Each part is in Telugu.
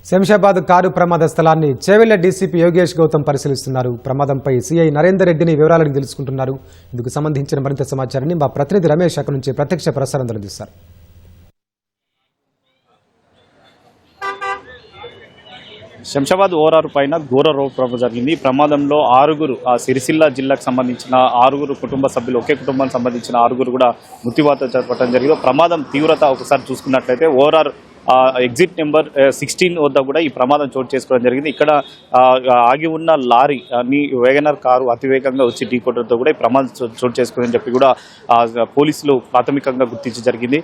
శంషాబాద్ కారు ప్రమాద స్థలాన్ని చేవెళ్ల డీసీపీ యోగేష్ గౌతమ్ పరిశీలిస్తున్నారు. ప్రమాదంపై సీఐ నరేందర్ రెడ్డిని వివరాలను తెలుసుకుంటున్నారు. ఇందుకు సంబంధించిన మరింత సమాచారాన్ని మా ప్రతినిధి రమేష్ అక్కడి నుంచి ప్రత్యక్ష ప్రసారం అందిస్తారు. శంషాబాద్ ఓఆర్ఆర్ పైన ఘోర రోడ్ ప్రమాదం జరిగింది. ఈ ప్రమాదంలో ఆరుగురు సిరిసిల్ల జిల్లాకు సంబంధించిన ఆరుగురు కుటుంబ సభ్యులు, ఒకే కుటుంబానికి సంబంధించిన ఆరుగురు కూడా మృత్యువాత చెప్పడం జరిగింది. ప్రమాదం తీవ్రత ఒకసారి చూసుకున్నట్లయితే ఓఆర్ఆర్ ఎగ్జిట్ నెంబర్ 16 వద్ద కూడా ఈ ప్రమాదం చోటు చేసుకోవడం జరిగింది. ఇక్కడ ఆగి ఉన్న లారీ వేగనర్ కారు అతివేగంగా వచ్చి ఢీకొట్టడంతో కూడా ఈ ప్రమాదం చోటు చేసుకోవాలని చెప్పి కూడా పోలీసులు ప్రాథమికంగా గుర్తించి జరిగింది.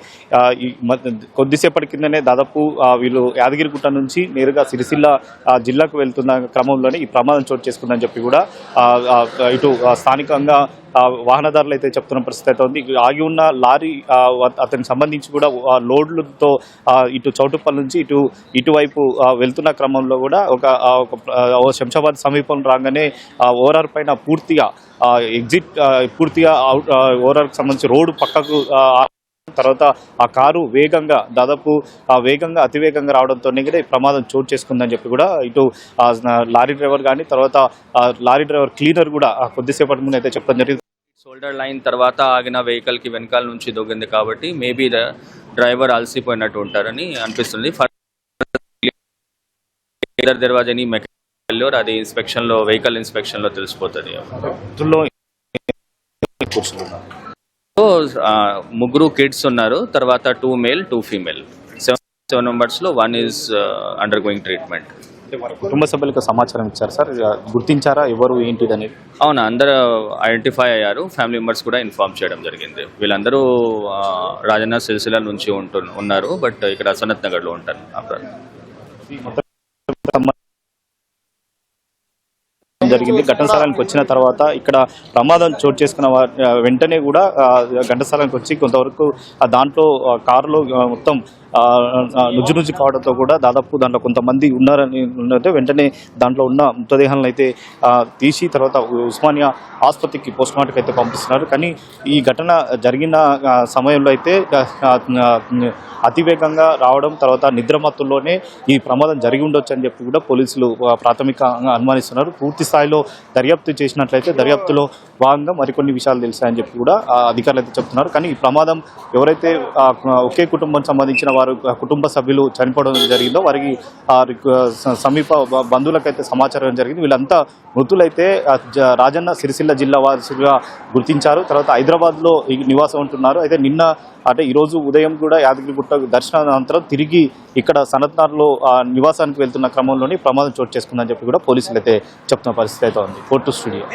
కొద్దిసేపటి కిందనే దాదాపు వీళ్ళు యాదగిరిగుట్ట నుంచి నేరుగా సిరిసిల్ల జిల్లాకు వెళ్తున్న క్రమంలోనే ఈ ప్రమాదం చోటు చేసుకుందని చెప్పి కూడా ఇటు స్థానికంగా వాహనదారులు అయితే చెప్తున్న పరిస్థితి అయితే ఉంది. ఆగి ఉన్న లారీ అతనికి సంబంధించి కూడా లోడ్లతో ఇటు చౌటుప్పల్ నుంచి ఇటువైపు వెళ్తున్న క్రమంలో కూడా ఒక శంషాబాద్ సమీపం రాగానే ఓఆర్ఆర్ పైన పూర్తిగా ఎగ్జిట్ పూర్తిగా ఓఆర్ఆర్కి సంబంధించి రోడ్డు పక్కకు తర్వాత ఆ కారు దాదాపు అతివేగంగా రావడంతో ఈ ప్రమాదం చోటు చేసుకుందని చెప్పి కూడా ఇటు లారీ డ్రైవర్ కానీ తర్వాత లారీ డ్రైవర్ క్లీనర్ కూడా కొద్దిసేపటి ముందు అయితే చెప్పడం జరిగింది. షోల్డర్ లైన్ తర్వాత ఆగిన వెహికల్కి వెనకాల నుంచి దొంగింది కాబట్టి మేబీ డ్రైవర్ అలసిపోయినట్టు ఉంటారని అనిపిస్తుంది. దర్వాజాని మెకానికల్ అది ఇన్స్పెక్షన్లో వెహికల్ ఇన్స్పెక్షన్లో తెలిసిపోతుంది. ముగ్గురు కిడ్స్ ఉన్నారు, తర్వాత 2 మేల్ 2 ఫీమేల్. 7 మెంబర్స్లో 1 ఈజ్ అండర్ గోయింగ్ ట్రీట్మెంట్. కుటుంబ సభ్యులకు సమాచారం ఇచ్చారు సార్, గుర్తించారా ఎవరు ఏంటి అనేది? అవునా, అందరూ ఐడెంటిఫై అయ్యారు. ఫ్యామిలీ మెంబర్స్ కూడా ఇన్ఫార్మ్ చేయడం జరిగింది. వీళ్ళందరూ రాజన్న సిరిసిల్ల నుంచి ఉన్నారు, బట్ ఇక్కడ సనత్ నగర్లో ఉంటారు. జరిగింది. ఘటనాస్థలానికి వచ్చిన తర్వాత ఇక్కడ ప్రమాదం చోటు చేసుకున్న వెంటనే కూడా ఘటనాస్థలానికి వచ్చి కొంతవరకు దాంట్లో కారులో మొత్తం నుజ్జు కావడంతో కూడా దాదాపు దాంట్లో కొంతమంది ఉన్నారని వెంటనే దాంట్లో ఉన్న మృతదేహాలను అయితే తీసి తర్వాత ఉస్మానియా ఆసుపత్రికి పోస్ట్మార్టంకి అయితే పంపిస్తున్నారు. కానీ ఈ ఘటన జరిగిన సమయంలో అయితే అతివేగంగా రావడం, తర్వాత నిద్రమత్తుల్లోనే ఈ ప్రమాదం జరిగి ఉండొచ్చు అని చెప్పి కూడా పోలీసులు ప్రాథమికంగా అనుమానిస్తున్నారు. పూర్తి స్థాయిలో దర్యాప్తు చేసినట్లయితే దర్యాప్తులో భాగంగా మరికొన్ని విషయాలు తెలిసాయని చెప్పి కూడా అధికారులు అయితే చెప్తున్నారు. కానీ ఈ ప్రమాదం ఎవరైతే ఒకే కుటుంబం సంబంధించిన కుటుంబ సభ్యులు చనిపోవడం జరిగిందో వారికి సమీప బంధువులకైతే సమాచారం జరిగింది. వీళ్ళంతా మృతులైతే రాజన్న సిరిసిల్ల జిల్లా వాసులుగా గుర్తించారు. తర్వాత హైదరాబాద్లో నివాసం ఉంటున్నారు. అయితే నిన్న అంటే ఈరోజు ఉదయం కూడా యాదగిరిగుట్ట దర్శనానంతరం తిరిగి ఇక్కడ సనత్నార్లో నివాసానికి వెళ్తున్న క్రమంలోని ప్రమాదం చోటు చేసుకుందని చెప్పి కూడా పోలీసులు అయితే చెప్తున్న పరిస్థితి అయితే ఉంది. 4 స్టూడియో.